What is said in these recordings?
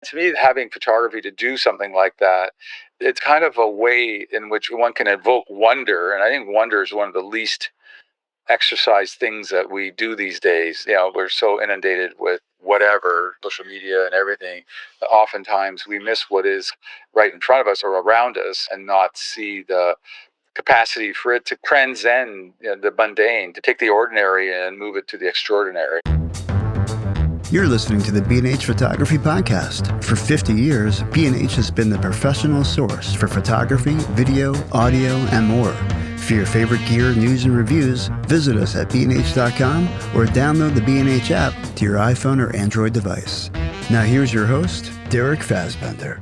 To me, having photography to do something like that, it's kind of a way in which one can evoke wonder. And I think wonder is one of the least exercise things that we do these days. We're so inundated with whatever, social media and everything, that oftentimes we miss what is right in front of us or around us and not see the capacity for it to transcend the mundane, to take the ordinary and move it to the extraordinary. You're listening to the B&H Photography Podcast. For 50 years, B&H has been the professional source for photography, video, audio, and more. For your favorite gear, news, and reviews, visit us at bnh.com or download the B&H app to your iPhone or Android device. Now here's your host, Derek Fassbender.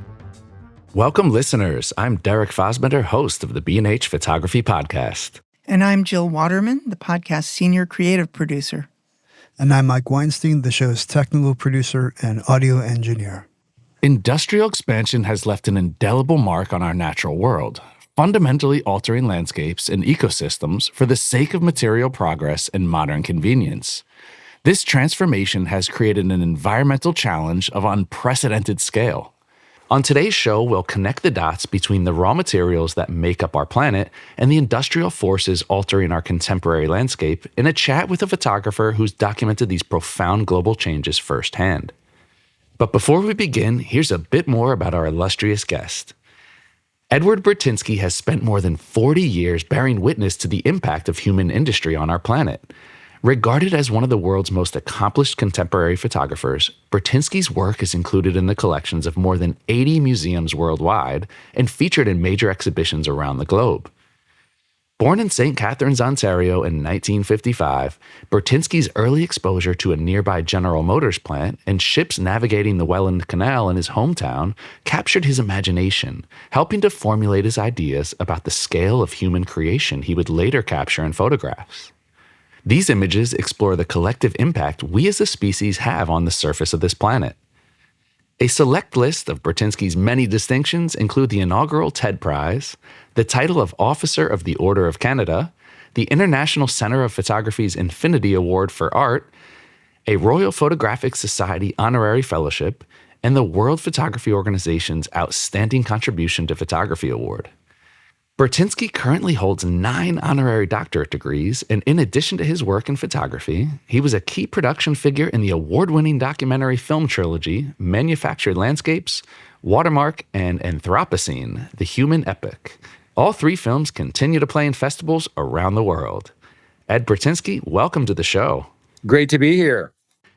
Welcome, listeners. I'm Derek Fassbender, host of the B&H Photography Podcast. And I'm Jill Waterman, the podcast's senior creative producer. And I'm Mike Weinstein, the show's technical producer and audio engineer. Industrial expansion has left an indelible mark on our natural world, fundamentally altering landscapes and ecosystems for the sake of material progress and modern convenience. This transformation has created an environmental challenge of unprecedented scale. On today's show, we'll connect the dots between the raw materials that make up our planet and the industrial forces altering our contemporary landscape in a chat with a photographer who's documented these profound global changes firsthand. But before we begin, here's a bit more about our illustrious guest. Edward Burtynsky has spent more than 40 years bearing witness to the impact of human industry on our planet. Regarded as one of the world's most accomplished contemporary photographers, Burtynsky's work is included in the collections of more than 80 museums worldwide and featured in major exhibitions around the globe. Born in St. Catharines, Ontario in 1955, Burtynsky's early exposure to a nearby General Motors plant and ships navigating the Welland Canal in his hometown captured his imagination, helping to formulate his ideas about the scale of human creation he would later capture in photographs. These images explore the collective impact we as a species have on the surface of this planet. A select list of Burtynsky's many distinctions include the inaugural TED Prize, the title of Officer of the Order of Canada, the International Center of Photography's Infinity Award for Art, a Royal Photographic Society Honorary Fellowship, and the World Photography Organization's Outstanding Contribution to Photography Award. Burtynsky currently holds 9 honorary doctorate degrees, and in addition to his work in photography, he was a key production figure in the award-winning documentary film trilogy Manufactured Landscapes, Watermark, and Anthropocene, The Human Epic. All 3 films continue to play in festivals around the world. Ed Burtynsky, welcome to the show. Great to be here.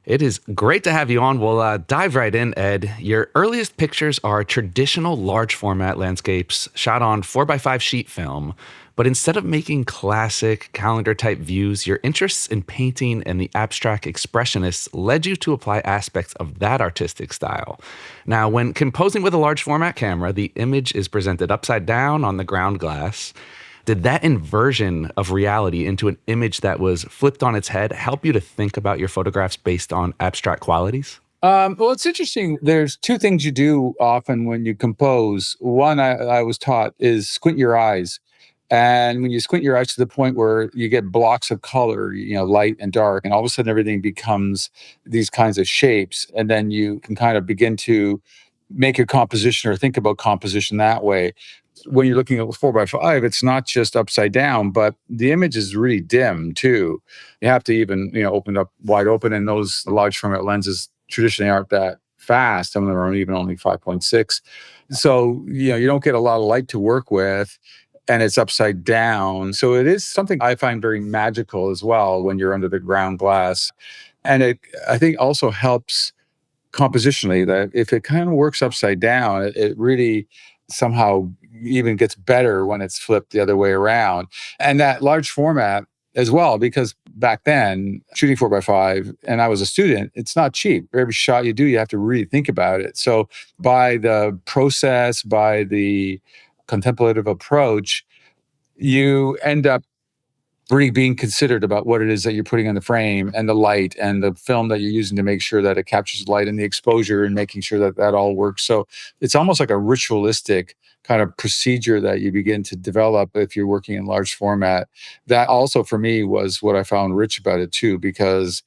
It is great to have you on. We'll dive right in, Ed. Your earliest pictures are traditional large format landscapes shot on 4x5 sheet film, but instead of making classic calendar type views, your interests in painting and the abstract expressionists led you to apply aspects of that artistic style. Now, when composing with a large format camera, the image is presented upside down on the ground glass. Did that inversion of reality into an image that was flipped on its head help you to think about your photographs based on abstract qualities? Well, it's interesting. There's 2 things you do often when you compose. One, I was taught, is squint your eyes. And when you squint your eyes to the point where you get blocks of color, light and dark, and all of a sudden everything becomes these kinds of shapes. And then you can kind of begin to make your composition or think about composition that way. When you're looking at 4x5, it's not just upside down, but the image is really dim too. You have to even, open up wide open, and those large format lenses traditionally aren't that fast. Some of them are even only 5.6. So, you don't get a lot of light to work with, and it's upside down. So it is something I find very magical as well when you're under the ground glass. And it, I think, also helps compositionally, that if it kind of works upside down, it really somehow even gets better when it's flipped the other way around. And that large format as well, because back then, shooting 4x5, and I was a student, it's not cheap. For every shot you do, you have to really think about it. So by the process, by the contemplative approach, you end up really being considered about what it is that you're putting on the frame and the light and the film that you're using to make sure that it captures light and the exposure and making sure that that all works. So it's almost like a ritualistic kind of procedure that you begin to develop if you're working in large format. That also for me was what I found rich about it too, because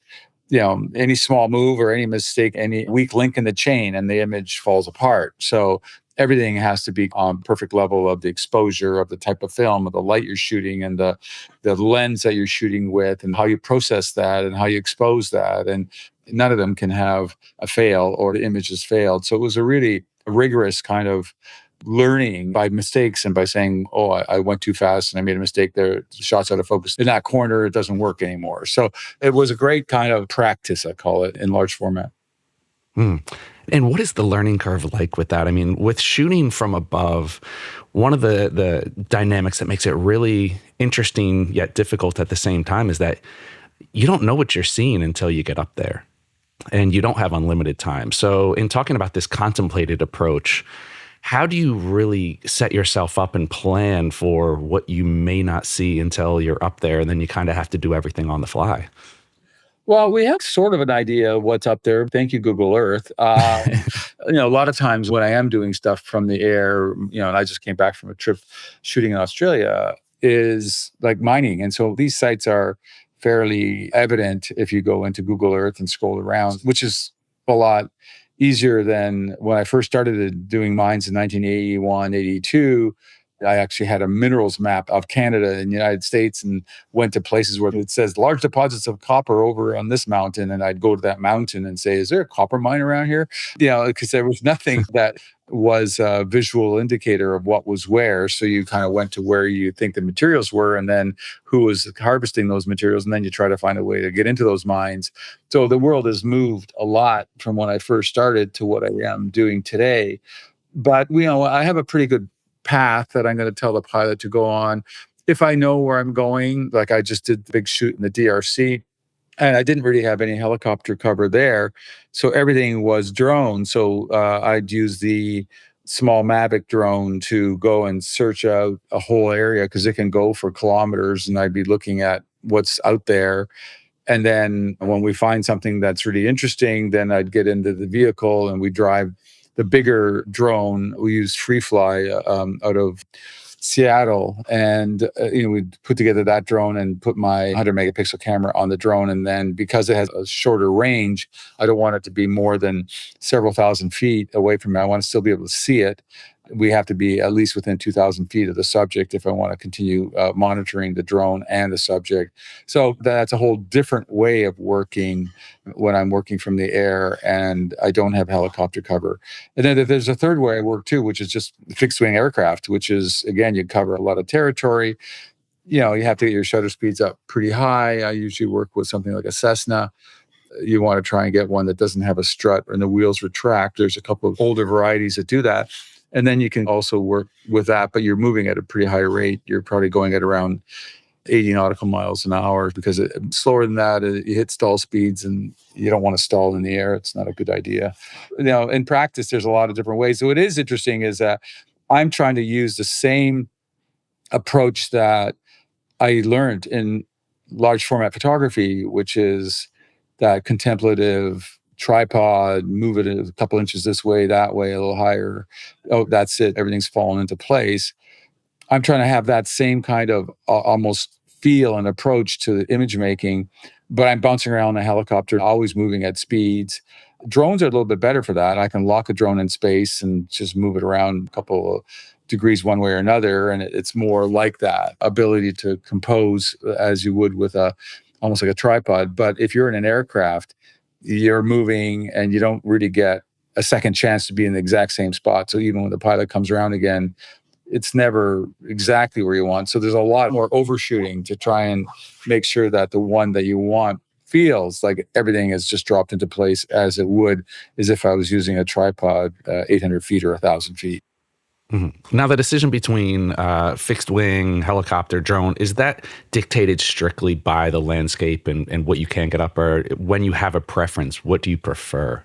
any small move or any mistake, any weak link in the chain, and the image falls apart. So everything has to be on perfect level of the exposure, of the type of film, of the light you're shooting, and the lens that you're shooting with, and how you process that and how you expose that. And none of them can have a fail or the image has failed. So it was a really rigorous kind of learning by mistakes and by saying, oh, I went too fast and I made a mistake there. The shot's out of focus. In that corner, it doesn't work anymore. So it was a great kind of practice, I call it, in large format. Hmm. And what is the learning curve like with that? I mean, with shooting from above, one of the dynamics that makes it really interesting yet difficult at the same time is that you don't know what you're seeing until you get up there, and you don't have unlimited time. So in talking about this contemplated approach, how do you really set yourself up and plan for what you may not see until you're up there, and then you kind of have to do everything on the fly? Well, we have sort of an idea of what's up there. Thank you, Google Earth. A lot of times when I am doing stuff from the air, and I just came back from a trip shooting in Australia, is like mining. And so these sites are fairly evident if you go into Google Earth and scroll around, which is a lot easier than when I first started doing mines in 1981, 82. I actually had a minerals map of Canada and the United States and went to places where it says large deposits of copper over on this mountain. And I'd go to that mountain and say, is there a copper mine around here? Because there was nothing that was a visual indicator of what was where. So you kind of went to where you think the materials were and then who was harvesting those materials. And then you try to find a way to get into those mines. So the world has moved a lot from when I first started to what I am doing today. But, I have a pretty good path that I'm going to tell the pilot to go on. If I know where I'm going, like I just did the big shoot in the DRC, and I didn't really have any helicopter cover there. So everything was drone. So I'd use the small Mavic drone to go and search out a whole area because it can go for kilometers, and I'd be looking at what's out there. And then when we find something that's really interesting, then I'd get into the vehicle and we drive the bigger drone. We use Free Fly out of Seattle. And, we'd put together that drone and put my 100 megapixel camera on the drone. And then because it has a shorter range, I don't want it to be more than several thousand feet away from me. I want to still be able to see it. We have to be at least within 2,000 feet of the subject if I want to continue monitoring the drone and the subject. So that's a whole different way of working when I'm working from the air and I don't have helicopter cover. And then there's a third way I work too, which is just fixed wing aircraft, which is, again, you cover a lot of territory. You have to get your shutter speeds up pretty high. I usually work with something like a Cessna. You want to try and get one that doesn't have a strut and the wheels retract. There's a couple of older varieties that do that. And then you can also work with that, but you're moving at a pretty high rate. You're probably going at around 80 nautical miles an hour because slower than that, you hit stall speeds and you don't want to stall in the air. It's not a good idea. In practice, there's a lot of different ways. So what is interesting is that I'm trying to use the same approach that I learned in large format photography, which is that contemplative tripod, move it a couple inches this way, that way, a little higher. Oh, that's it. Everything's fallen into place. I'm trying to have that same kind of almost feel and approach to image making, but I'm bouncing around in a helicopter, always moving at speeds. Drones are a little bit better for that. I can lock a drone in space and just move it around a couple of degrees one way or another. And it's more like that ability to compose as you would with almost like a tripod. But if you're in an aircraft, you're moving and you don't really get a second chance to be in the exact same spot. So even when the pilot comes around again, it's never exactly where you want. So there's a lot more overshooting to try and make sure that the one that you want feels like everything is just dropped into place as it would as if I was using a tripod 800 feet or 1,000 feet. Mm-hmm. Now, the decision between fixed wing, helicopter, drone, is that dictated strictly by the landscape and what you can get up? Or when you have a preference, what do you prefer?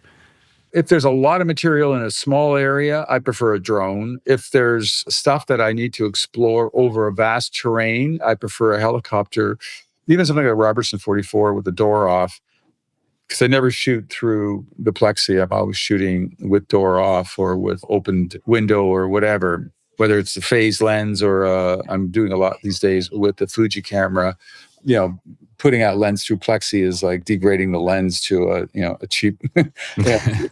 If there's a lot of material in a small area, I prefer a drone. If there's stuff that I need to explore over a vast terrain, I prefer a helicopter. Even something like a Robertson 44 with the door off, because I never shoot through the plexi. I'm always shooting with door off or with opened window or whatever, whether it's the phase lens or I'm doing a lot these days with the Fuji camera, putting out lens through plexi is like degrading the lens to a cheap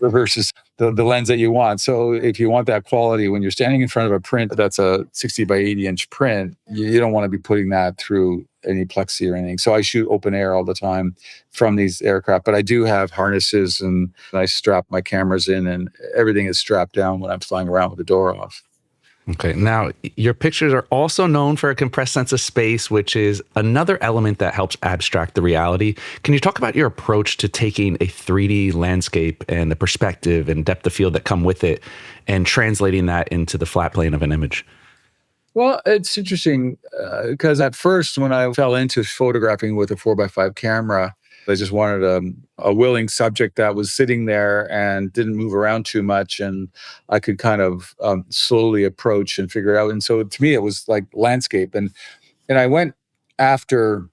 versus the lens that you want. So if you want that quality, when you're standing in front of a print that's a 60 by 80 inch print, you don't want to be putting that through any plexi or anything. So I shoot open air all the time from these aircraft, but I do have harnesses and I strap my cameras in and everything is strapped down when I'm flying around with the door off. Okay. Now, your pictures are also known for a compressed sense of space, which is another element that helps abstract the reality. Can you talk about your approach to taking a 3D landscape and the perspective and depth of field that come with it and translating that into the flat plane of an image? Well, it's interesting because at first, when I fell into photographing with a 4x5 camera, I just wanted a willing subject that was sitting there and didn't move around too much, and I could kind of slowly approach and figure it out. And so, to me, it was like landscape, and I went after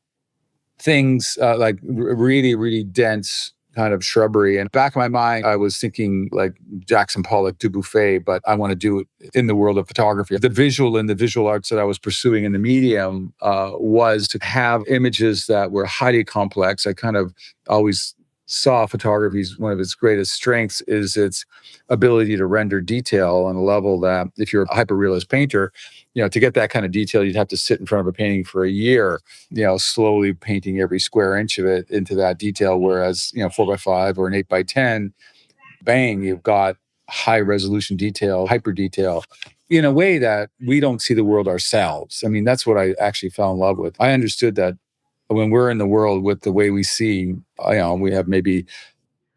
things like really, really dense kind of shrubbery. And back in my mind, I was thinking like Jackson Pollock, Dubuffet, but I want to do it in the world of photography. The visual and the visual arts that I was pursuing in the medium was to have images that were highly complex. I kind of always saw photography's one of its greatest strengths is its ability to render detail on a level that if you're a hyper-realist painter, to get that kind of detail, you'd have to sit in front of a painting for a year, slowly painting every square inch of it into that detail. Whereas, 4x5 or an 8x10, bang, you've got high resolution detail, hyper detail in a way that we don't see the world ourselves. I mean, that's what I actually fell in love with. I understood that when we're in the world with the way we see, we have maybe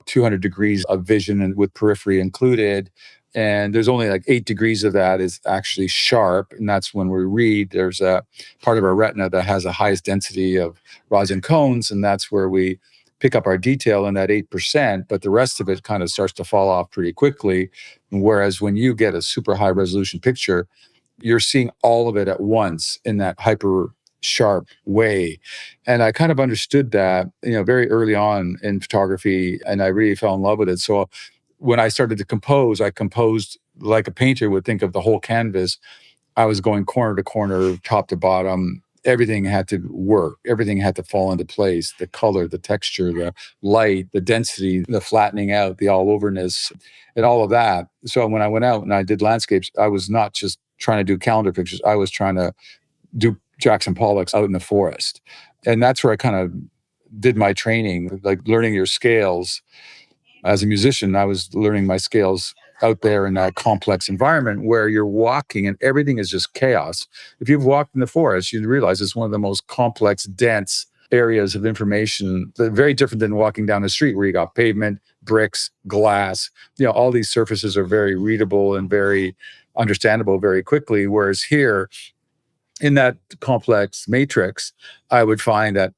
200 degrees of vision and with periphery included. And there's only like 8 degrees of that is actually sharp. And that's when we read. There's a part of our retina that has the highest density of rods and cones. And that's where we pick up our detail in that 8%. But the rest of it kind of starts to fall off pretty quickly. Whereas when you get a super high resolution picture, you're seeing all of it at once in that hyper sharp way. And I kind of understood that, very early on in photography, and I really fell in love with it. So when I started to compose, I composed like a painter would think of the whole canvas. I was going corner to corner, top to bottom. Everything had to work. Everything had to fall into place. The color, the texture, the light, the density, the flattening out, the all overness, and all of that. So when I went out and I did landscapes, I was not just trying to do calendar pictures. I was trying to do Jackson Pollock's out in the forest. And that's where I kind of did my training, like learning your scales. As a musician, I was learning my scales out there in that complex environment where you're walking and everything is just chaos. If you've walked in the forest, you realize it's one of the most complex, dense areas of information, very different than walking down the street where you got pavement, bricks, glass. All these surfaces are very readable and very understandable very quickly. Whereas here, in that complex matrix, I would find that,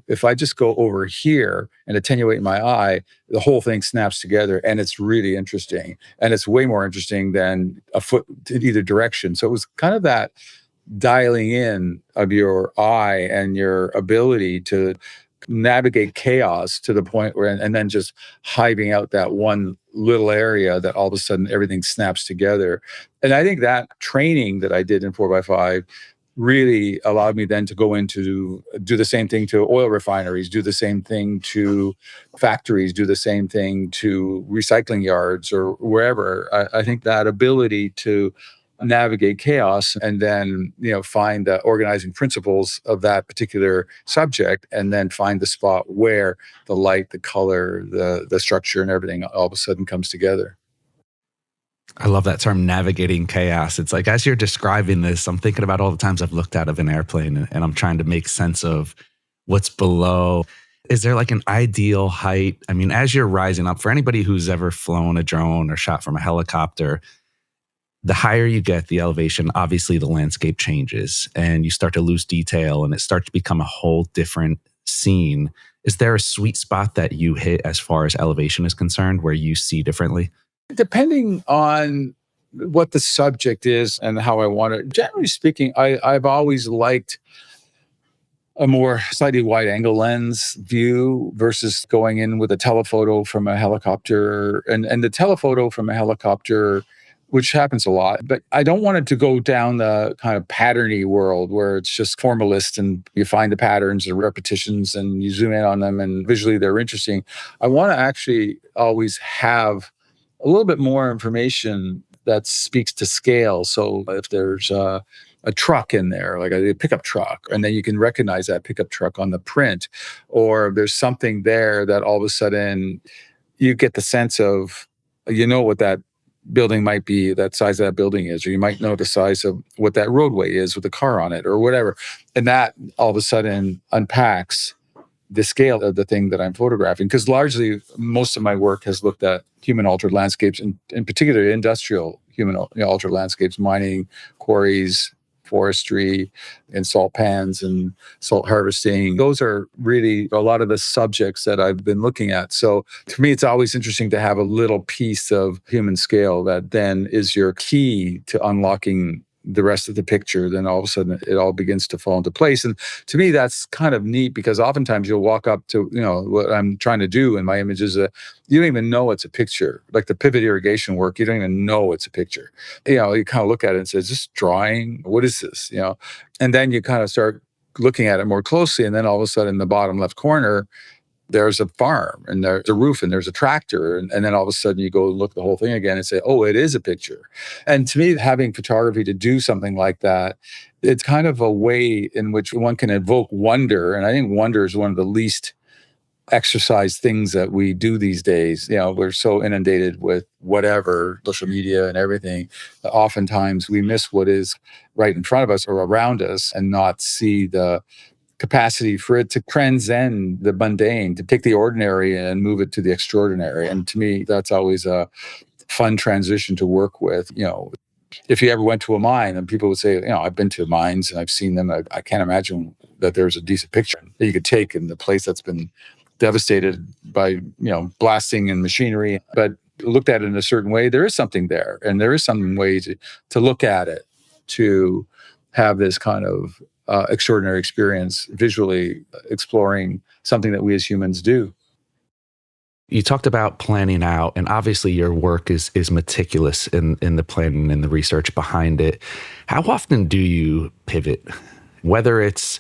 if I just go over here and attenuate my eye, the whole thing snaps together and it's really interesting. And it's way more interesting than a foot in either direction. So it was kind of that dialing in of your eye and your ability to navigate chaos to the point where, and then just hiving out that one little area that all of a sudden everything snaps together. And I think that training that I did in 4x5 really allowed me then to go into do the same thing to oil refineries, do the same thing to factories, do the same thing to recycling yards or wherever. I think that ability to navigate chaos and then, find the organizing principles of that particular subject and then find the spot where the light, the color, the structure and everything all of a sudden comes together. I love that term, navigating chaos. It's like, as you're describing this, I'm thinking about all the times I've looked out of an airplane and I'm trying to make sense of what's below. Is there like an ideal height? I mean, as you're rising up, for anybody who's ever flown a drone or shot from a helicopter, the higher you get, the elevation, obviously the landscape changes and you start to lose detail and it starts to become a whole different scene. Is there a sweet spot that you hit as far as elevation is concerned where you see differently? Depending on what the subject is and how I want it. Generally speaking, I've always liked a more slightly wide angle lens view versus going in with a telephoto from a helicopter. And the telephoto from a helicopter which happens a lot. But I don't want it to go down the kind of patterny world where it's just formalist and you find the patterns and repetitions and you zoom in on them and visually they're interesting. I want to actually always have a little bit more information that speaks to scale. So if there's a truck in there, like a pickup truck, and then you can recognize that pickup truck on the print, or there's something there that all of a sudden you get the sense of, what that building might be, that size of that building is, or you might know the size of what that roadway is with a car on it or whatever. And that all of a sudden unpacks the scale of the thing that I'm photographing. Because largely, most of my work has looked at human altered landscapes, and in particular, industrial human altered landscapes, mining, quarries, forestry, and salt pans and salt harvesting. Those are really a lot of the subjects that I've been looking at. So to me, it's always interesting to have a little piece of human scale that then is your key to unlocking the rest of the picture. Then all of a sudden it all begins to fall into place. And to me, that's kind of neat, because oftentimes you'll walk up to, what I'm trying to do in my images, you don't even know it's a picture. Like the pivot irrigation work, you don't even know it's a picture. You kind of look at it and say, is this drawing? What is this? And then you kind of start looking at it more closely. And then all of a sudden in the bottom left corner, there's a farm and there's a roof and there's a tractor. And then all of a sudden you go look at the whole thing again and say, oh, it is a picture. And to me, having photography to do something like that, it's kind of a way in which one can evoke wonder. And I think wonder is one of the least exercised things that we do these days. We're so inundated with whatever, social media and everything. Oftentimes we miss what is right in front of us or around us and not see the capacity for it to transcend the mundane, to take the ordinary and move it to the extraordinary. And to me, that's always a fun transition to work with. If you ever went to a mine, and people would say, I've been to mines and I've seen them. I can't imagine that there's a decent picture that you could take in the place that's been devastated by, blasting and machinery. But looked at it in a certain way, there is something there. And there is some way to look at it, to have this kind of extraordinary experience visually exploring something that we as humans do. You talked about planning out, and obviously your work is meticulous in the planning and the research behind it. How often do you pivot? Whether it's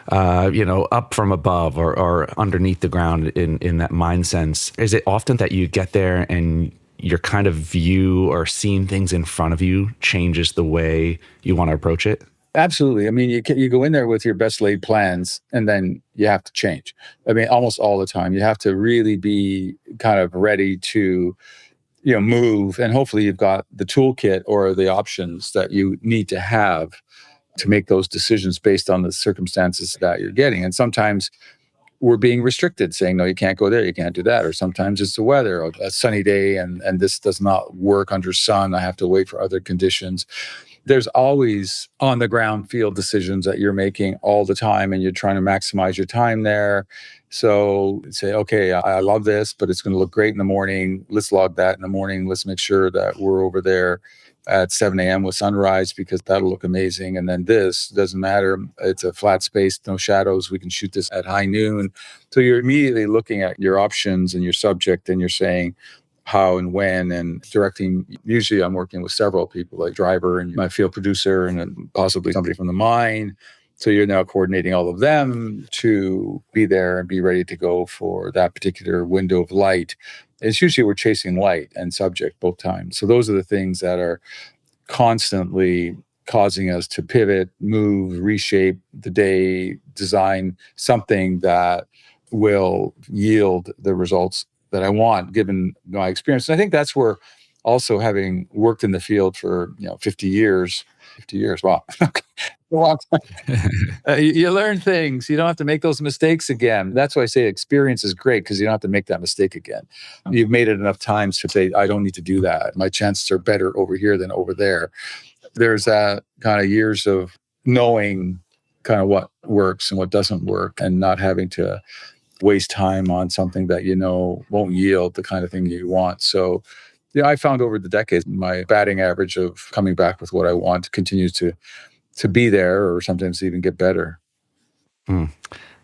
up from above or underneath the ground in that mind sense, is it often that you get there and your kind of view or seeing things in front of you changes the way you want to approach it? Absolutely. I mean, you go in there with your best laid plans, and then you have to change. I mean, almost all the time, you have to really be kind of ready to, move. And hopefully you've got the toolkit or the options that you need to have to make those decisions based on the circumstances that you're getting. And sometimes we're being restricted, saying, no, you can't go there, you can't do that. Or sometimes it's the weather, a sunny day, and this does not work under sun. I have to wait for other conditions. There's always on the ground field decisions that you're making all the time, and you're trying to maximize your time there. So say, okay, I love this, but it's going to look great in the morning. Let's log that in the morning. Let's make sure that we're over there at 7 a.m. with sunrise, because that'll look amazing. And then this doesn't matter. It's a flat space, no shadows. We can shoot this at high noon. So you're immediately looking at your options and your subject, and you're saying, how and when, and directing. Usually I'm working with several people, like driver and my field producer and then possibly somebody from the mine. So you're now coordinating all of them to be there and be ready to go for that particular window of light. It's usually we're chasing light and subject both times. So those are the things that are constantly causing us to pivot, move, reshape the day, design something that will yield the results that I want, given my experience. And I think that's where also, having worked in the field for 50 years, wow, a long time. You learn things. You don't have to make those mistakes again. That's why I say experience is great, because you don't have to make that mistake again. You've made it enough times to say, I don't need to do that. My chances are better over here than over there. There's that kind of years of knowing kind of what works and what doesn't work, and not having to waste time on something that won't yield the kind of thing you want. So I found over the decades my batting average of coming back with what I want continues to be there, or sometimes even get better.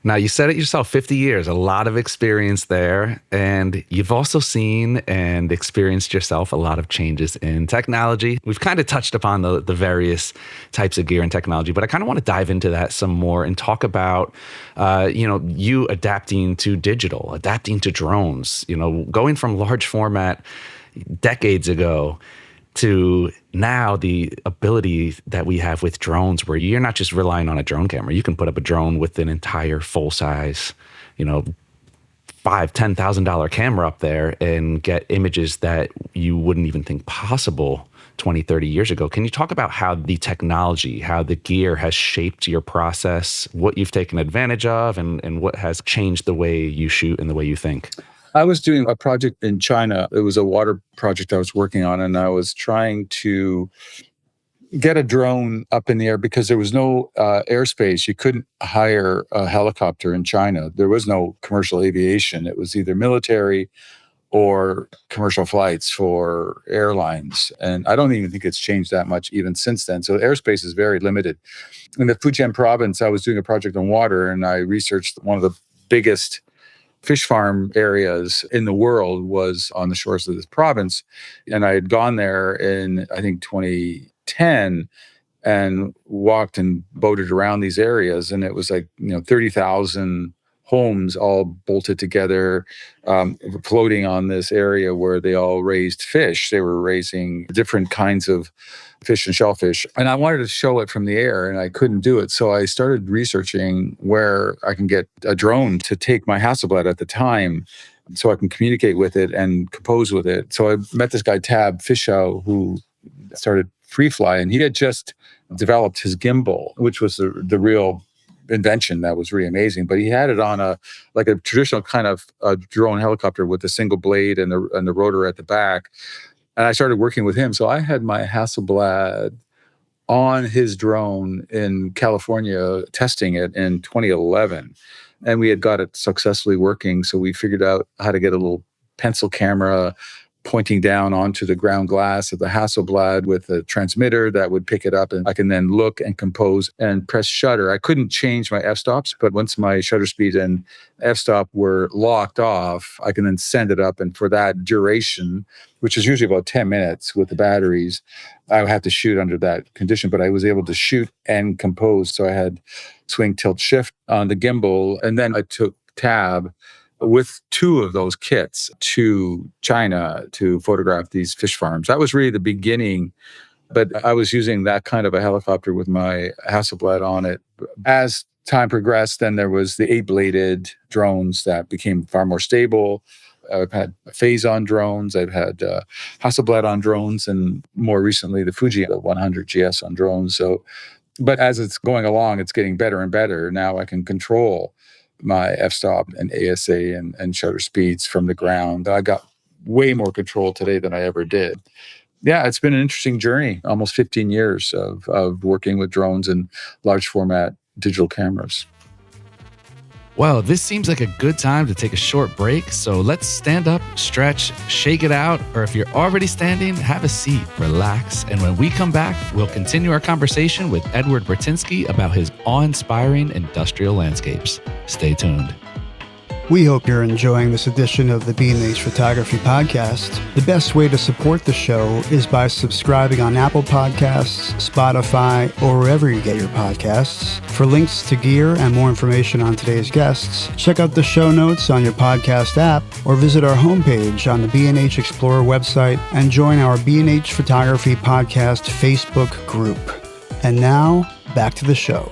Now, you said it yourself, 50 years, a lot of experience there. And you've also seen and experienced yourself a lot of changes in technology. We've kind of touched upon the various types of gear and technology, but I kind of want to dive into that some more and talk about, you adapting to digital, adapting to drones, going from large format decades ago to now the ability that we have with drones where you're not just relying on a drone camera. You can put up a drone with an entire full size, $5,000-$10,000 camera up there and get images that you wouldn't even think possible 20, 30 years ago. Can you talk about how the technology, how the gear has shaped your process, what you've taken advantage of, and what has changed the way you shoot and the way you think? I was doing a project in China. It was a water project I was working on, and I was trying to get a drone up in the air because there was no airspace. You couldn't hire a helicopter in China. There was no commercial aviation. It was either military or commercial flights for airlines. And I don't even think it's changed that much even since then. So airspace is very limited. In the Fujian province, I was doing a project on water, and I researched one of the biggest fish farm areas in the world was on the shores of this province. And I had gone there in, I think, 2010 and walked and boated around these areas. And it was like, 30,000 homes all bolted together, floating on this area where they all raised fish. They were raising different kinds of fish and shellfish. And I wanted to show it from the air, and I couldn't do it. So I started researching where I can get a drone to take my Hasselblad at the time so I can communicate with it and compose with it. So I met this guy, Tab Fischow, who started Freefly, and he had just developed his gimbal, which was the real invention that was really amazing. But he had it on a traditional kind of drone helicopter with a single blade and the rotor at the back. And I started working with him. So I had my Hasselblad on his drone in California, testing it in 2011. And we had got it successfully working. So we figured out how to get a little pencil camera pointing down onto the ground glass of the Hasselblad with a transmitter that would pick it up, and I can then look and compose and press shutter. I couldn't change my f-stops, but once my shutter speed and f-stop were locked off, I can then send it up. And for that duration, which is usually about 10 minutes with the batteries, I would have to shoot under that condition, but I was able to shoot and compose. So I had swing, tilt, shift on the gimbal. And then I took Tab with two of those kits to China to photograph these fish farms. That was really the beginning, but I was using that kind of a helicopter with my Hasselblad on it. As time progressed, then there was the 8-bladed drones that became far more stable. I've had Phase-on drones. I've had Hasselblad on drones, and more recently the Fuji 100 GS on drones. So, but as it's going along, it's getting better and better. Now I can control my f-stop and ASA and shutter speeds from the ground. I got way more control today than I ever did. Yeah, it's been an interesting journey, almost 15 years of working with drones and large format digital cameras. Well, this seems like a good time to take a short break, so let's stand up, stretch, shake it out, or if you're already standing, have a seat, relax, and when we come back, we'll continue our conversation with Edward Burtynsky about his awe-inspiring industrial landscapes. Stay tuned. We hope you're enjoying this edition of the B&H Photography Podcast. The best way to support the show is by subscribing on Apple Podcasts, Spotify, or wherever you get your podcasts. For links to gear and more information on today's guests, check out the show notes on your podcast app or visit our homepage on the B&H Explorer website and join our B&H Photography Podcast Facebook group. And now, back to the show.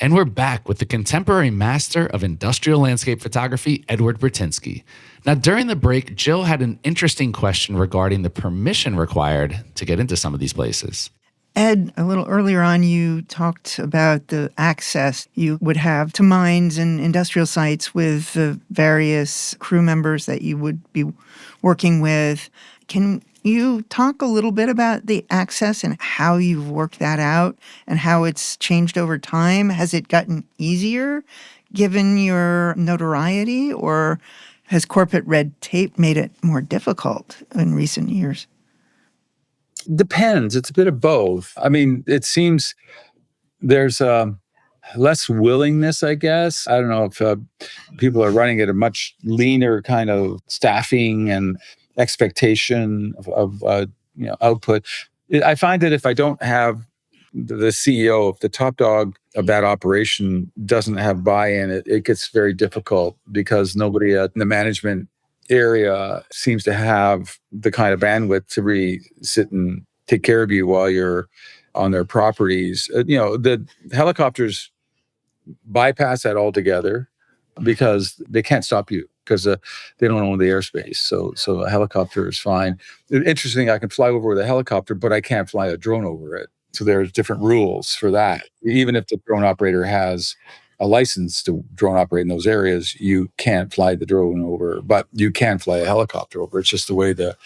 And we're back with the contemporary master of industrial landscape photography, Edward Burtynsky. Now, during the break, Jill had an interesting question regarding the permission required to get into some of these places. Ed, a little earlier on, you talked about the access you would have to mines and industrial sites with the various crew members that you would be working with. Can you talk a little bit about the access and how you've worked that out and how it's changed over time? Has it gotten easier given your notoriety, or has corporate red tape made it more difficult in recent years? Depends. It's a bit of both. I mean, it seems there's less willingness, I guess. I don't know if people are running at a much leaner kind of staffing and expectation of output. I find that if I don't have the CEO, if the top dog of that operation doesn't have buy-in, it gets very difficult because nobody in the management area seems to have the kind of bandwidth to really sit and take care of you while you're on their properties. The helicopters bypass that altogether because they can't stop you because they don't own the airspace. So a helicopter is fine. Interesting, I can fly over with a helicopter, but I can't fly a drone over it. So there's different rules for that. Even if the drone operator has a license to drone operate in those areas, you can't fly the drone over, but you can fly a helicopter over. It's just the way the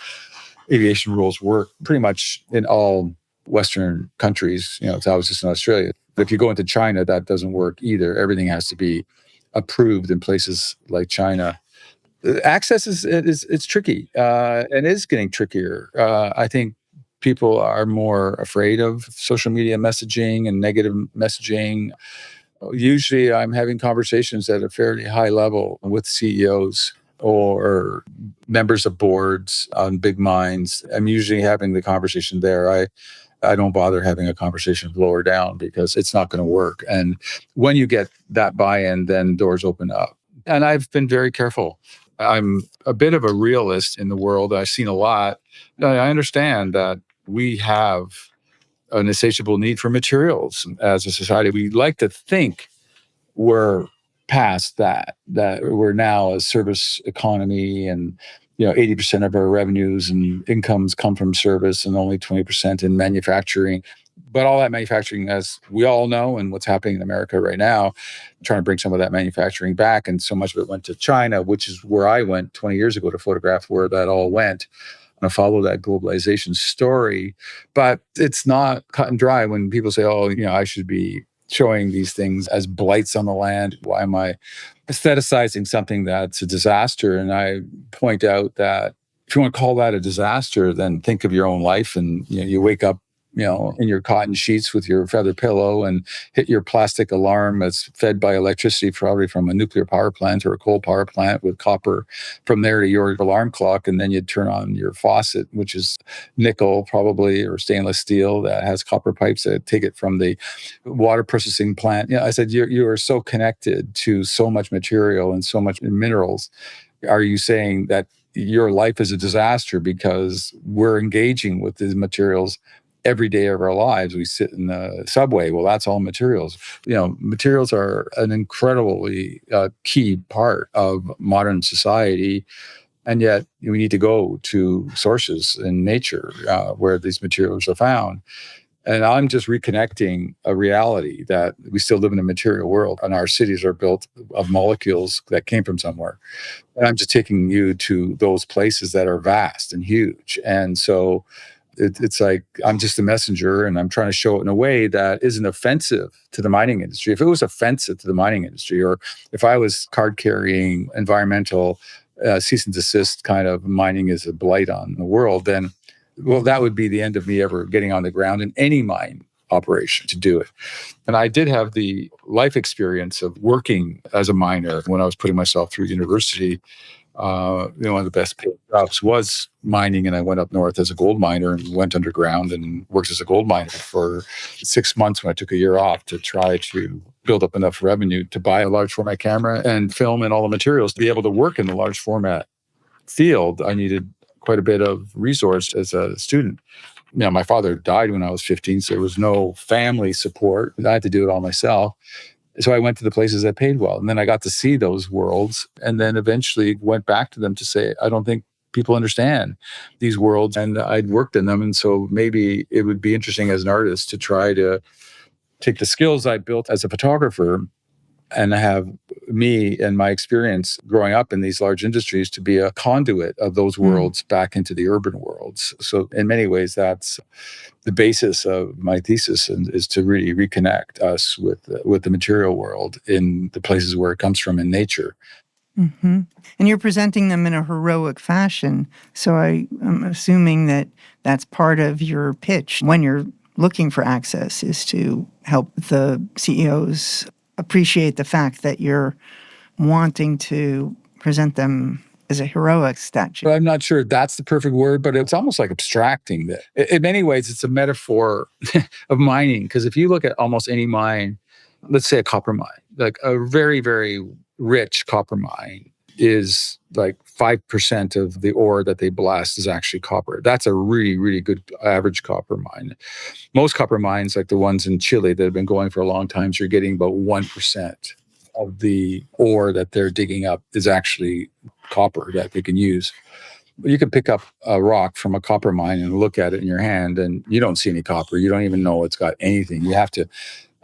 aviation rules work pretty much in all Western countries. It's always just in Australia. If you go into China, that doesn't work either. Everything has to be approved in places like China. Access it's tricky and is getting trickier. I think people are more afraid of social media messaging and negative messaging. Usually I'm having conversations at a fairly high level with CEOs or members of boards on big minds. I'm usually having the conversation there. I don't bother having a conversation lower down because it's not going to work. And when you get that buy-in, then doors open up. And I've been very careful. I'm a bit of a realist in the world. I've seen a lot. I understand that we have an insatiable need for materials as a society. We like to think we're past that we're now a service economy, and 80% of our revenues and incomes come from service and only 20% in manufacturing. But all that manufacturing, as we all know, and what's happening in America right now, trying to bring some of that manufacturing back, and so much of it went to China, which is where I went 20 years ago to photograph where that all went. And I follow that globalization story, but it's not cut and dry when people say, "Oh, I should be showing these things as blights on the land. Why am I aestheticizing something that's a disaster?" And I point out that if you want to call that a disaster, then think of your own life. And you wake up, in your cotton sheets with your feather pillow and hit your plastic alarm that's fed by electricity, probably from a nuclear power plant or a coal power plant with copper from there to your alarm clock. And then you turn on your faucet, which is nickel probably, or stainless steel that has copper pipes that take it from the water processing plant. I said, you are so connected to so much material and so much minerals. Are you saying that your life is a disaster because we're engaging with these materials every day of our lives? We sit in the subway. Well, that's all materials. Materials are an incredibly key part of modern society. And yet we need to go to sources in nature where these materials are found. And I'm just reconnecting a reality that we still live in a material world, and our cities are built of molecules that came from somewhere. And I'm just taking you to those places that are vast and huge. And so it's like I'm just a messenger, and I'm trying to show it in a way that isn't offensive to the mining industry. If it was offensive to the mining industry, or if I was card carrying environmental cease and desist kind of mining is a blight on the world, then that would be the end of me ever getting on the ground in any mine operation to do it. And I did have the life experience of working as a miner when I was putting myself through university. One of the best paid jobs was mining, and I went up north as a gold miner and went underground and worked as a gold miner for 6 months when I took a year off to try to build up enough revenue to buy a large format camera and film and all the materials to be able to work in the large format field. I needed quite a bit of resource as a student. My father died when I was 15, so there was no family support. I had to do it all myself. So I went to the places that paid well. And then I got to see those worlds, and then eventually went back to them to say, I don't think people understand these worlds. And I'd worked in them. And so maybe it would be interesting as an artist to try to take the skills I built as a photographer and have me and my experience growing up in these large industries to be a conduit of those worlds back into the urban worlds. So in many ways, that's the basis of my thesis, and is to really reconnect us with the material world in the places where it comes from in nature. Mm-hmm. And you're presenting them in a heroic fashion. So I'm assuming that that's part of your pitch when you're looking for access, is to help the CEOs appreciate the fact that you're wanting to present them as a heroic statue. I'm not sure that's the perfect word, but it's almost like abstracting that. In many ways, it's a metaphor of mining. Because if you look at almost any mine, let's say a copper mine, like a very, very rich copper mine is like 5% of the ore that they blast is actually copper. That's a really, really good average copper mine. Most copper mines, like the ones in Chile that have been going for a long time, you're getting about 1% of the ore that they're digging up is actually copper that they can use. You can pick up a rock from a copper mine and look at it in your hand, and you don't see any copper. You don't even know it's got anything. You have to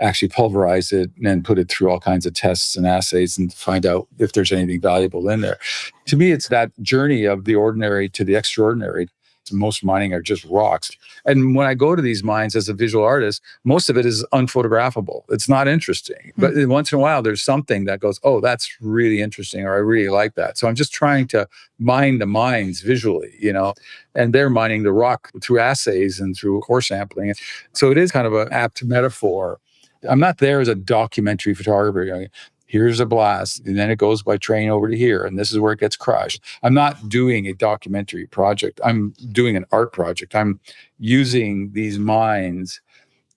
actually pulverize it and then put it through all kinds of tests and assays and find out if there's anything valuable in there. To me, it's that journey of the ordinary to the extraordinary. Most mining are just rocks. And when I go to these mines as a visual artist, most of it is unphotographable. It's not interesting. But once in a while, there's something that goes, oh, that's really interesting, or I really like that. So I'm just trying to mine the mines visually, and they're mining the rock through assays and through core sampling. So it is kind of an apt metaphor. I'm not there as a documentary photographer. Here's a blast, and then it goes by train over to here, and this is where it gets crushed. I'm not doing a documentary project. I'm doing an art project. I'm using these mines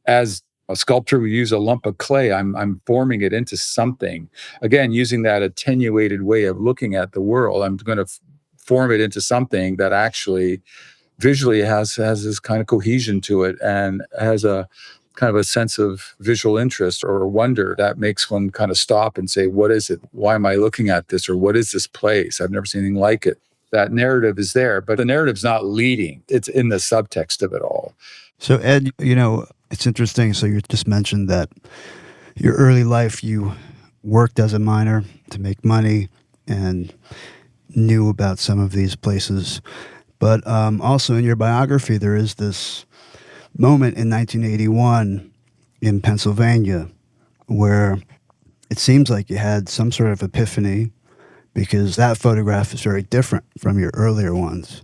as a sculptor would use a lump of clay. I'm forming it into something. Again, using that attenuated way of looking at the world, I'm going to form it into something that actually visually has this kind of cohesion to it and has a kind of a sense of visual interest or wonder that makes one kind of stop and say, what is it? Why am I looking at this? Or what is this place? I've never seen anything like it. That narrative is there, but the narrative's not leading. It's in the subtext of it all. So Ed, it's interesting. So you just mentioned that your early life, you worked as a miner to make money and knew about some of these places. But also in your biography, there is this moment in 1981 in Pennsylvania where it seems like you had some sort of epiphany because that photograph is very different from your earlier ones.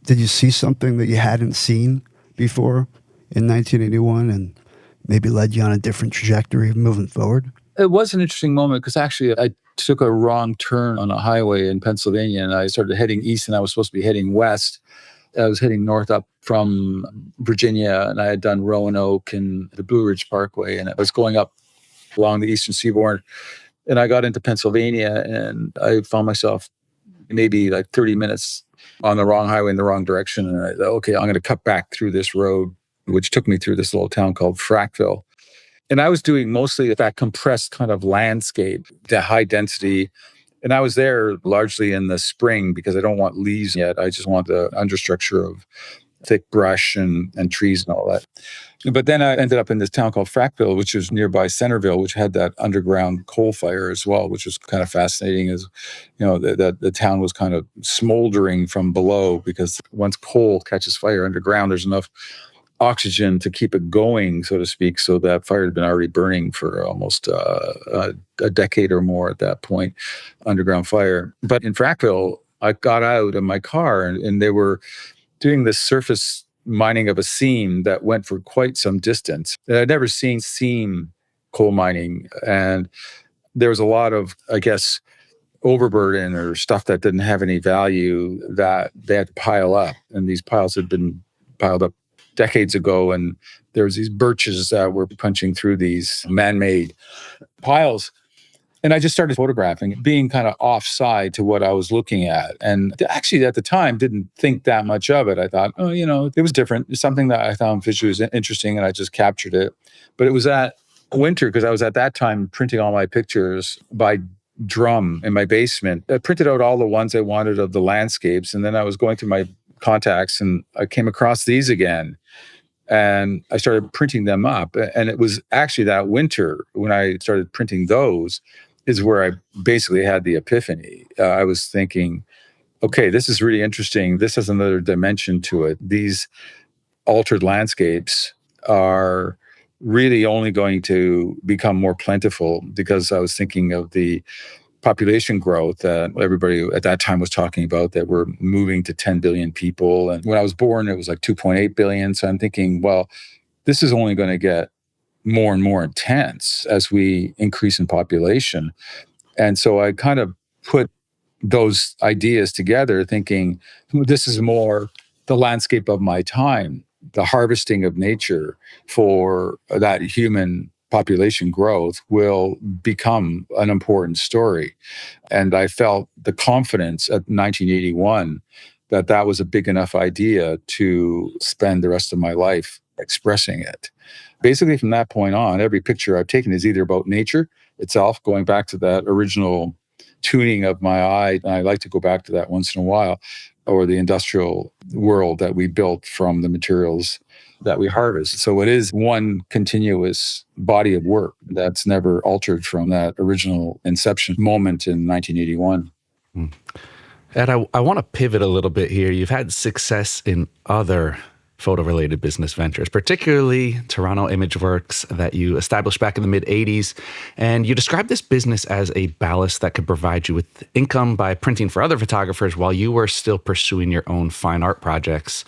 Did you see something that you hadn't seen before in 1981 and maybe led you on a different trajectory moving forward? It was an interesting moment because actually I took a wrong turn on a highway in Pennsylvania and I started heading east and I was supposed to be heading west. I was heading north up from Virginia, and I had done Roanoke and the Blue Ridge Parkway, and I was going up along the eastern seaboard. And I got into Pennsylvania, and I found myself maybe like 30 minutes on the wrong highway in the wrong direction. And I thought, okay, I'm going to cut back through this road, which took me through this little town called Frackville. And I was doing mostly that compressed kind of landscape, the high density. And I was there largely in the spring because I don't want leaves yet. I just want the understructure of thick brush and trees and all that. But then I ended up in this town called Frackville, which is nearby Centerville, which had that underground coal fire as well, which was kind of fascinating. As the town was kind of smoldering from below because once coal catches fire underground, there's enough oxygen to keep it going, so to speak. So that fire had been already burning for almost a decade or more at that point, underground fire. But in Frackville, I got out of my car and they were doing this surface mining of a seam that went for quite some distance. I'd never seen seam coal mining. And there was a lot of, I guess, overburden or stuff that didn't have any value that they had to pile up. And these piles had been piled up decades ago, and there was these birches that were punching through these man-made piles. And I just started photographing, being kind of offside to what I was looking at. And actually, at the time, didn't think that much of it. I thought, it was different. It's something that I found visually interesting, and I just captured it. But it was that winter, because I was at that time printing all my pictures by drum in my basement. I printed out all the ones I wanted of the landscapes, and then I was going through my contacts, and I came across these again. And I started printing them up. And it was actually that winter when I started printing those is where I basically had the epiphany. I was thinking, okay, this is really interesting. This has another dimension to it. These altered landscapes are really only going to become more plentiful because I was thinking of the population growth that everybody at that time was talking about, that we're moving to 10 billion people. And when I was born, it was like 2.8 billion. So I'm thinking, well, this is only going to get more and more intense as we increase in population. And so I kind of put those ideas together thinking, this is more the landscape of my time, the harvesting of nature for that human population growth will become an important story. And I felt the confidence at 1981 that that was a big enough idea to spend the rest of my life expressing it. Basically, from that point on, every picture I've taken is either about nature itself, going back to that original tuning of my eye. And I like to go back to that once in a while, or the industrial world that we built from the materials that we harvest. So it is one continuous body of work that's never altered from that original inception moment in 1981. Ed, I want to pivot a little bit here. You've had success in other photo-related business ventures, particularly Toronto Image Works that you established back in the mid-'80s. And you described this business as a ballast that could provide you with income by printing for other photographers while you were still pursuing your own fine art projects.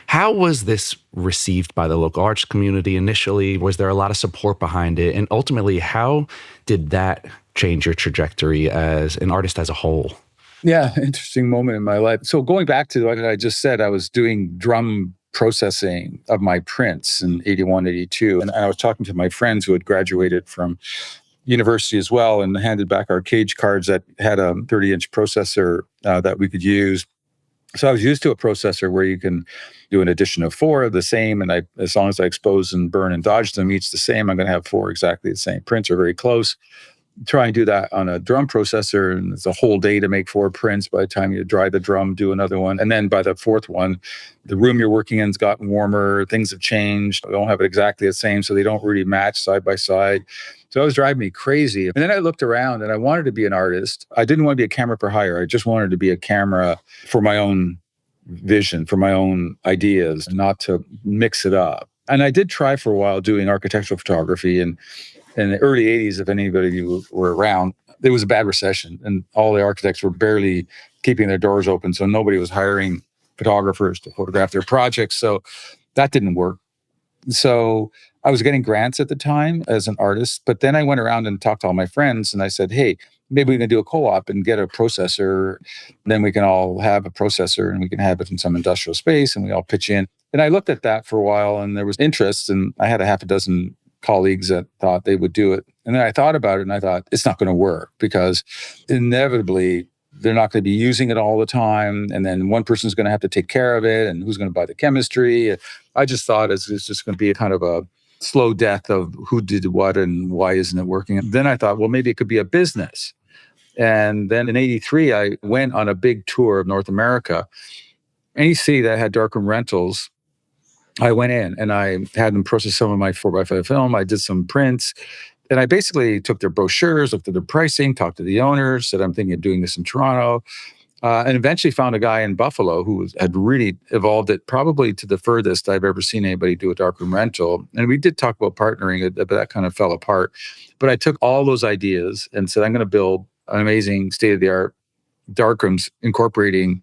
How was this received by the local arts community initially? Was there a lot of support behind it? And ultimately, how did that change your trajectory as an artist as a whole? Yeah, interesting moment in my life. So going back to what I just said, I was doing drum processing of my prints in 81, 82. And I was talking to my friends who had graduated from university as well and handed back our cage cards that had a 30-inch processor that we could use. So I was used to a processor where you can do an addition of 4 of the same. And as long as I expose and burn and dodge them each the same, I'm going to have 4 exactly the same prints or very close. Try and do that on a drum processor, and it's a whole day to make 4 prints. By the time you dry the drum, do another one. And then by the 4th one, the room you're working in's gotten warmer, things have changed. I don't have it exactly the same, so they don't really match side by side. So it was driving me crazy. And then I looked around and I wanted to be an artist. I didn't want to be a camera for hire. I just wanted to be a camera for my own vision, for my own ideas, not to mix it up. And I did try for a while doing architectural photography, and in the early 80s, if anybody of you were around, there was a bad recession and all the architects were barely keeping their doors open. So nobody was hiring photographers to photograph their projects. So that didn't work. So I was getting grants at the time as an artist, but then I went around and talked to all my friends and I said, hey, maybe we can do a co-op and get a processor. Then we can all have a processor and we can have it in some industrial space and we all pitch in. And I looked at that for a while and there was interest, and I had a half a dozen colleagues that thought they would do it. And then I thought about it and I thought, it's not going to work because inevitably they're not going to be using it all the time. And then one person's going to have to take care of it. And who's going to buy the chemistry? I just thought it's just going to be a kind of a slow death of who did what and why isn't it working. And then I thought, well, maybe it could be a business. And then in 83, I went on a big tour of North America. Any city that had darkroom rentals, I went in and I had them process some of my 4x5 film. I did some prints and I basically took their brochures, looked at their pricing, talked to the owners, said, I'm thinking of doing this in Toronto. And eventually found a guy in Buffalo who had really evolved it probably to the furthest I've ever seen anybody do a darkroom rental. And we did talk about partnering, but that kind of fell apart. But I took all those ideas and said, I'm going to build an amazing state-of-the-art darkrooms incorporating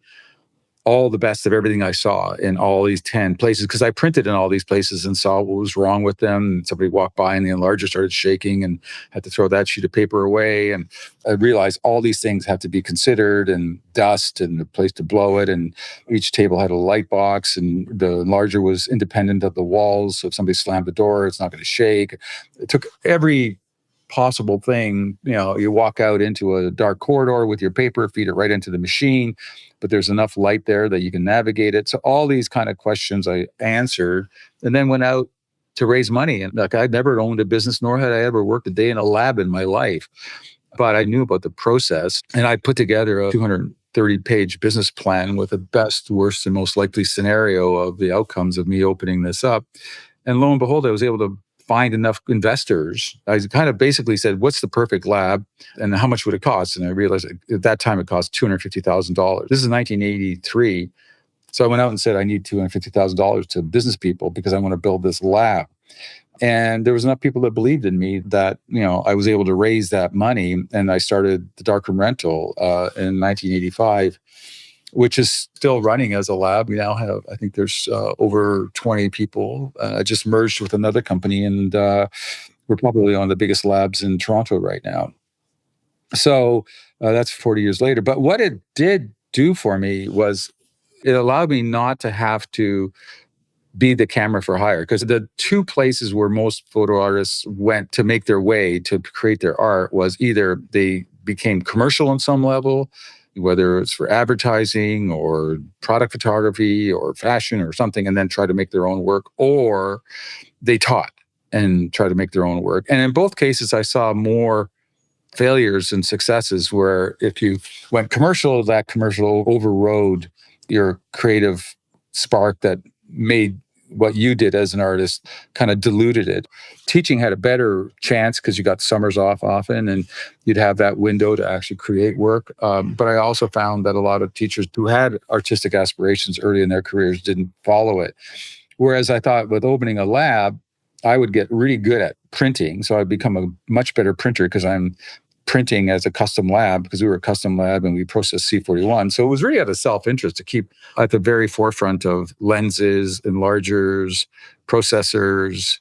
all the best of everything I saw in all these 10 places, because I printed in all these places and saw what was wrong with them. And somebody walked by and the enlarger started shaking and had to throw that sheet of paper away. And I realized all these things have to be considered, and dust and a place to blow it. And each table had a light box and the enlarger was independent of the walls. So if somebody slammed the door, it's not going to shake. It took every possible thing. You walk out into a dark corridor with your paper, feed it right into the machine, but there's enough light there that you can navigate it. So all these kind of questions I answered, and then went out to raise money. And like, I'd never owned a business, nor had I ever worked a day in a lab in my life, but I knew about the process. And I put together a 230-page business plan with the best, worst, and most likely scenario of the outcomes of me opening this up. And lo and behold, I was able to find enough investors. I kind of basically said, what's the perfect lab and how much would it cost? And I realized at that time it cost $250,000. This is 1983. So I went out and said, I need $250,000 to business people because I want to build this lab. And there was enough people that believed in me that, I was able to raise that money. And I started the darkroom rental in 1985. which is still running as a lab. We now have, I think there's over 20 people. I just merged with another company, and we're probably one of the biggest labs in Toronto right now. So that's 40 years later. But what it did do for me was it allowed me not to have to be the camera for hire, because the two places where most photo artists went to make their way to create their art was either they became commercial on some level, whether it's for advertising or product photography or fashion or something, and then try to make their own work, or they taught and try to make their own work. And in both cases, I saw more failures and successes where if you went commercial, that commercial overrode your creative spark that made what you did as an artist, kind of diluted it. Teaching had a better chance because you got summers off often and you'd have that window to actually create work. But I also found that a lot of teachers who had artistic aspirations early in their careers didn't follow it. Whereas I thought with opening a lab, I would get really good at printing. So I'd become a much better printer because I'm printing as a custom lab, because we were a custom lab and we processed C41. So it was really out of self-interest to keep at the very forefront of lenses, enlargers, processors,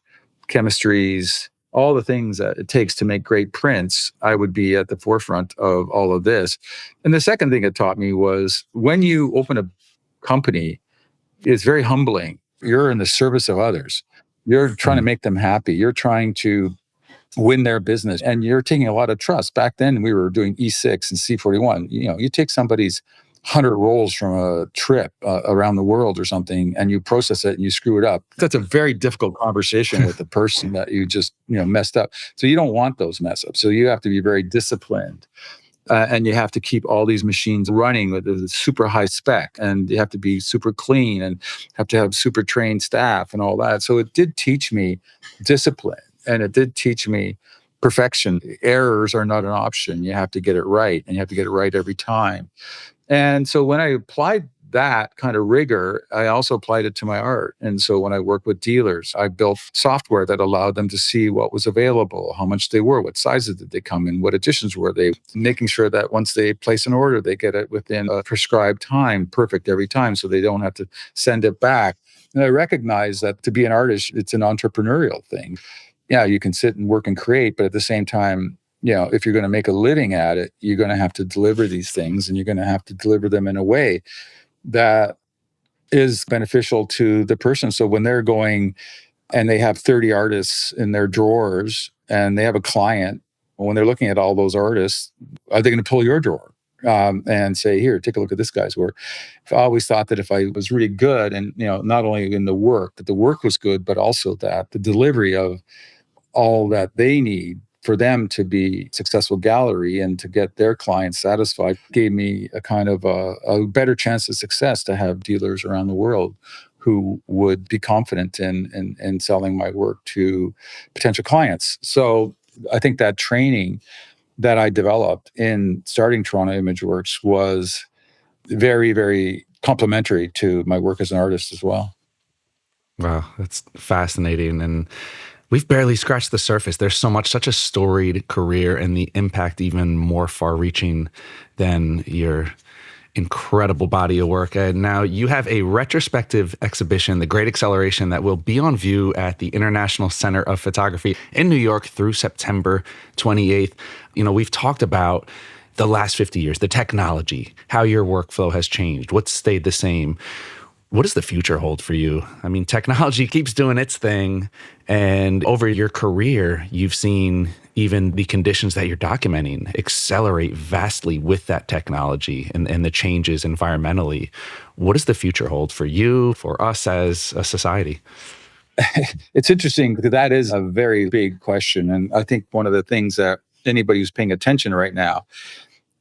chemistries, all the things that it takes to make great prints. I would be at the forefront of all of this. And the second thing it taught me was when you open a company, it's very humbling. You're in the service of others. You're trying to make them happy. You're trying to win their business, and you're taking a lot of trust. Back then, we were doing E6 and C41. You take somebody's 100 rolls from a trip around the world or something, and you process it and you screw it up. That's a very difficult conversation with the person that you just messed up. So you don't want those mess ups. So you have to be very disciplined. And you have to keep all these machines running with a super high spec, and you have to be super clean and have to have super trained staff and all that. So it did teach me discipline, and it did teach me perfection. Errors are not an option. You have to get it right, and you have to get it right every time. And so when I applied that kind of rigor, I also applied it to my art. And so when I worked with dealers, I built software that allowed them to see what was available, how much they were, what sizes did they come in, what editions were they, making sure that once they place an order, they get it within a prescribed time, perfect every time, so they don't have to send it back. And I recognize that to be an artist, it's an entrepreneurial thing. Yeah, you can sit and work and create, but at the same time, if you're going to make a living at it, you're going to have to deliver these things, and you're going to have to deliver them in a way that is beneficial to the person. So when they're going and they have 30 artists in their drawers and they have a client, when they're looking at all those artists, are they going to pull your drawer and say, here, take a look at this guy's work? I always thought that if I was really good and, not only in the work, that the work was good, but also that the delivery of all that they need for them to be a successful gallery and to get their clients satisfied, gave me a kind of a better chance of success to have dealers around the world who would be confident in selling my work to potential clients. So I think that training that I developed in starting Toronto ImageWorks was very, very complementary to my work as an artist as well. Wow, that's fascinating. And we've barely scratched the surface. There's such a storied career, and the impact even more far-reaching than your incredible body of work. And now you have a retrospective exhibition, The Great Acceleration, that will be on view at the International Center of Photography in New York through September 28th. We've talked about the last 50 years, the technology, how your workflow has changed, what's stayed the same. What does the future hold for you? I mean, technology keeps doing its thing. And over your career, you've seen even the conditions that you're documenting accelerate vastly with that technology and the changes environmentally. What does the future hold for you, for us as a society? It's interesting because that is a very big question. And I think one of the things that anybody who's paying attention right now,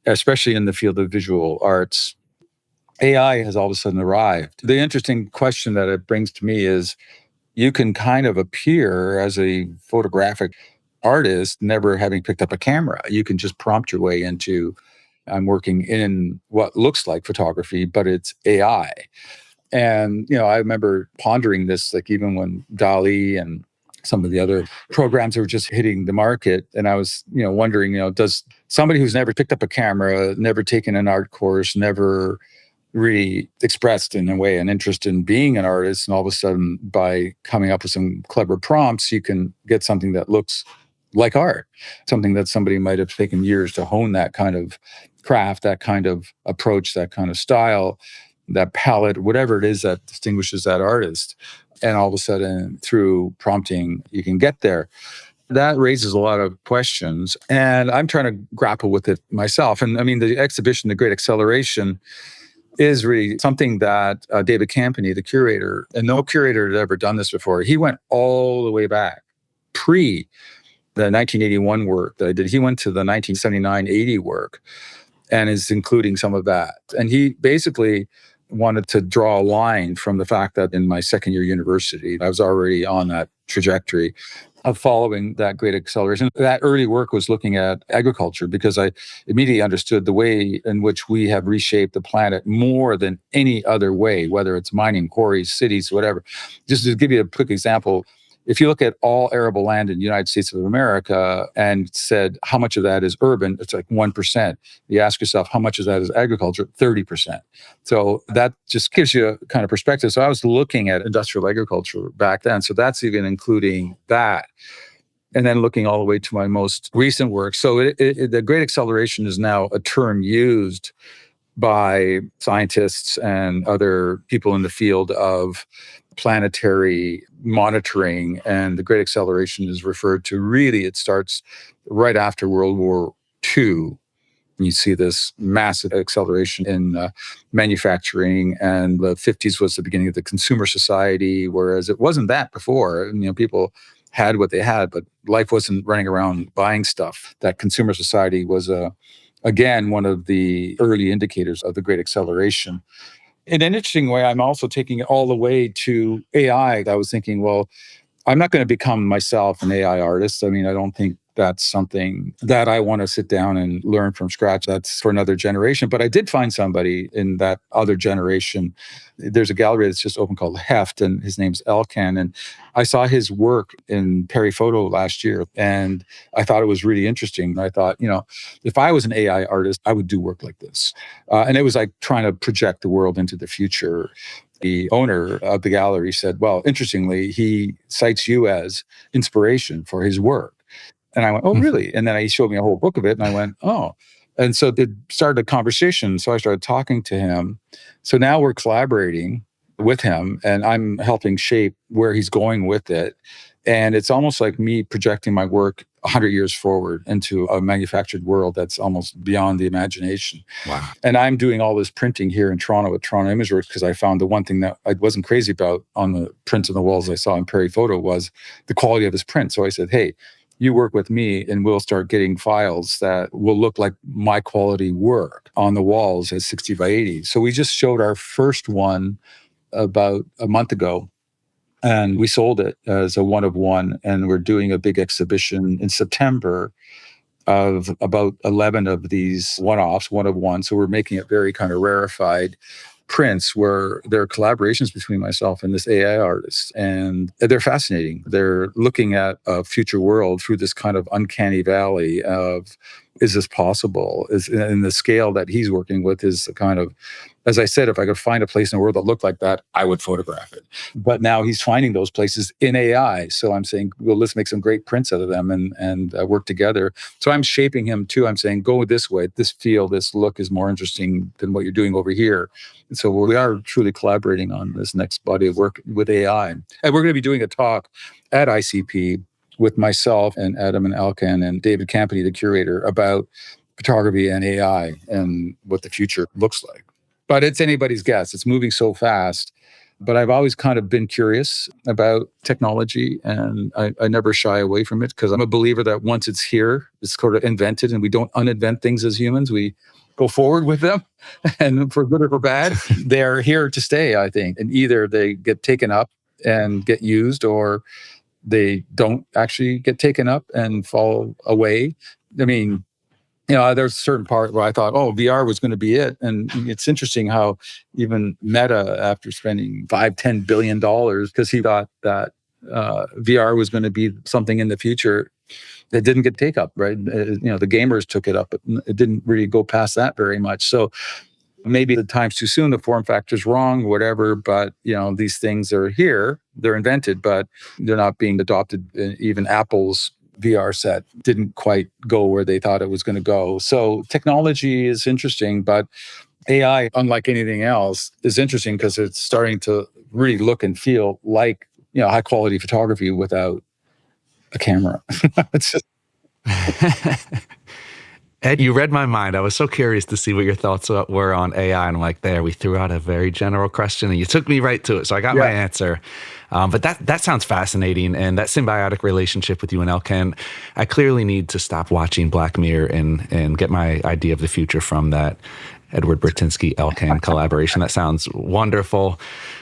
especially in the field of visual arts, AI has all of a sudden arrived. The interesting question that it brings to me is you can kind of appear as a photographic artist, never having picked up a camera. You can just prompt your way into, I'm working in what looks like photography, but it's AI. And, I remember pondering this, like even when DALL-E and some of the other programs were just hitting the market. And I was, wondering, does somebody who's never picked up a camera, never taken an art course, never really expressed in a way an interest in being an artist. And all of a sudden, by coming up with some clever prompts, you can get something that looks like art, something that somebody might have taken years to hone that kind of craft, that kind of approach, that kind of style, that palette, whatever it is that distinguishes that artist. And all of a sudden, through prompting, you can get there. That raises a lot of questions. And I'm trying to grapple with it myself. And I mean, the exhibition, The Great Acceleration, is really something that David Campany, the curator, and no curator had ever done this before. He went all the way back, pre the 1981 work that I did. He went to the 1979-80 work and is including some of that. And he basically wanted to draw a line from the fact that in my second year university, I was already on that trajectory of following that great acceleration. That early work was looking at agriculture because I immediately understood the way in which we have reshaped the planet more than any other way, whether it's mining, quarries, cities, whatever. Just to give you a quick example, if you look at all arable land in the United States of America and said, how much of that is urban? It's like 1%. You ask yourself, how much of that is agriculture? 30%. So that just gives you a kind of perspective. So I was looking at industrial agriculture back then. So that's even including that. And then looking all the way to my most recent work. So the Great Acceleration is now a term used by scientists and other people in the field of planetary monitoring. And the Great Acceleration is referred to really, it starts right after World War II. You see this massive acceleration in manufacturing, and the 50s was the beginning of the consumer society, whereas it wasn't that before. People had what they had, but life wasn't running around buying stuff. That consumer society was again, one of the early indicators of the Great Acceleration. In an interesting way, I'm also taking it all the way to AI. I was thinking, well, I'm not going to become myself an AI artist. I mean, I don't think that's something that I want to sit down and learn from scratch. That's for another generation. But I did find somebody in that other generation. There's a gallery that's just open called Heft, and his name's Elkan. And I saw his work in Perry Photo last year, and I thought it was really interesting. I thought, if I was an AI artist, I would do work like this. And it was like trying to project the world into the future. The owner of the gallery said, well, interestingly, he cites you as inspiration for his work. And I went, oh, really? And then he showed me a whole book of it. And I went, oh. And so it started a conversation. So I started talking to him. So now we're collaborating with him, and I'm helping shape where he's going with it. And it's almost like me projecting my work 100 years forward into a manufactured world that's almost beyond the imagination. Wow. And I'm doing all this printing here in Toronto at Toronto Imageworks because I found the one thing that I wasn't crazy about on the prints on the walls I saw in Perry Photo was the quality of his print. So I said, hey, you work with me and we'll start getting files that will look like my quality work on the walls at 60 by 80. So we just showed our first one about a month ago. And we sold it as a one of one. And we're doing a big exhibition in September of about 11 of these one-offs, one of one. So we're making it very kind of rarefied prints where there are collaborations between myself and this AI artist. And they're fascinating. They're looking at a future world through this kind of uncanny valley of, is this possible? And the scale that he's working with is the kind of, as I said, if I could find a place in the world that looked like that, I would photograph it. But now he's finding those places in AI. So I'm saying, well, let's make some great prints out of them and work together. So I'm shaping him too. I'm saying, go this way. This feel, this look is more interesting than what you're doing over here. And so we are truly collaborating on this next body of work with AI. And we're going to be doing a talk at ICP with myself and Adam and Elkan and David Campany, the curator, about photography and AI and what the future looks like. But it's anybody's guess. It's moving so fast. But I've always kind of been curious about technology, and I never shy away from it because I'm a believer that once it's here, it's sort of invented, and we don't uninvent things as humans. We go forward with them, and for good or for bad, they're here to stay, I think. And either they get taken up and get used, or they don't actually get taken up and fall away. I mean, there's a certain part where I thought, oh, VR was going to be it. And it's interesting how even Meta, after spending $5-10 billion, because he thought that VR was going to be something in the future, it didn't get take up, right? The gamers took it up, but it didn't really go past that very much. So Maybe the time's too soon, the form factor's wrong, whatever, but these things are here, they're invented, but they're not being adopted. Even Apple's VR set didn't quite go where they thought it was going to go. So technology is interesting, but AI, unlike anything else, is interesting because it's starting to really look and feel like high quality photography without a camera. It's just Ed, you read my mind. I was so curious to see what your thoughts were on AI. And I'm like, there, we threw out a very general question and you took me right to it. So I got my answer. But that sounds fascinating. And that symbiotic relationship with you and Elkan, I clearly need to stop watching Black Mirror and get my idea of the future from that Edward Burtynsky Elkan collaboration. That sounds wonderful.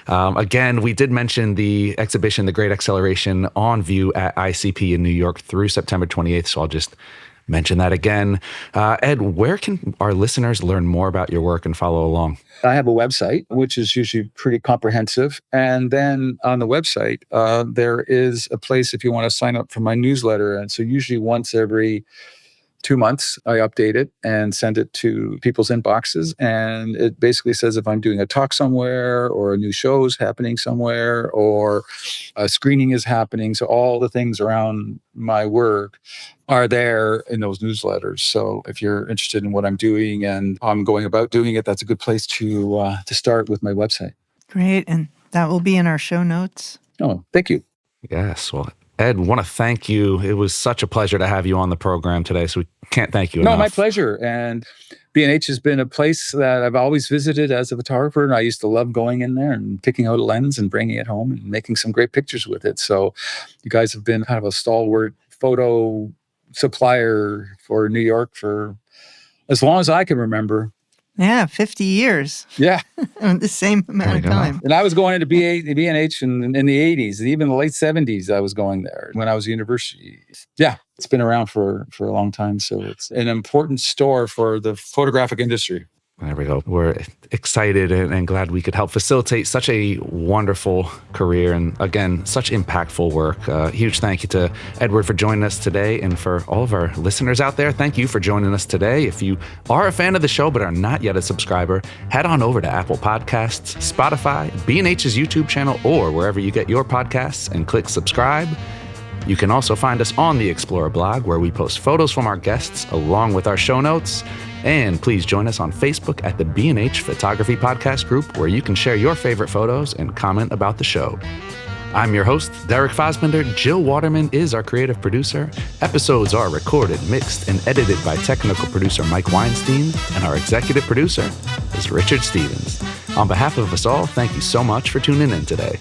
Again, we did mention the exhibition, The Great Acceleration, on view at ICP in New York through September 28th. So I'll just mention that again. Ed, where can our listeners learn more about your work and follow along? I have a website, which is usually pretty comprehensive. And then on the website, there is a place if you want to sign up for my newsletter. And so usually once every 2 months, I update it and send it to people's inboxes. And it basically says if I'm doing a talk somewhere or a new show is happening somewhere or a screening is happening. So all the things around my work are there in those newsletters. So if you're interested in what I'm doing and I'm going about doing it, that's a good place to start with my website. Great. And that will be in our show notes. Oh, thank you. Yes. Well, Ed, want to thank you. It was such a pleasure to have you on the program today. So we can't thank you enough. No, my pleasure. And B&H has been a place that I've always visited as a photographer. And I used to love going in there and picking out a lens and bringing it home and making some great pictures with it. So you guys have been kind of a stalwart photo supplier for New York for as long as I can remember. Yeah, 50 years. Yeah. The same amount of time. And I was going into B&H in the 80s, even the late 70s, I was going there when I was at university. Yeah, it's been around for a long time. So it's an important store for the photographic industry. There we go. We're excited and glad we could help facilitate such a wonderful career and, again, such impactful work. Huge thank you to Edward for joining us today, and for all of our listeners out there, thank you for joining us today. If you are a fan of the show but are not yet a subscriber, head on over to Apple Podcasts, Spotify, B&H's YouTube channel, or wherever you get your podcasts and click subscribe. You can also find us on the Explorer blog, where we post photos from our guests along with our show notes. And please join us on Facebook at the B&H Photography Podcast Group, where you can share your favorite photos and comment about the show. I'm your host, Derek Fosbender. Jill Waterman is our creative producer. Episodes are recorded, mixed, and edited by technical producer Mike Weinstein, and our executive producer is Richard Stevens. On behalf of us all, thank you so much for tuning in today.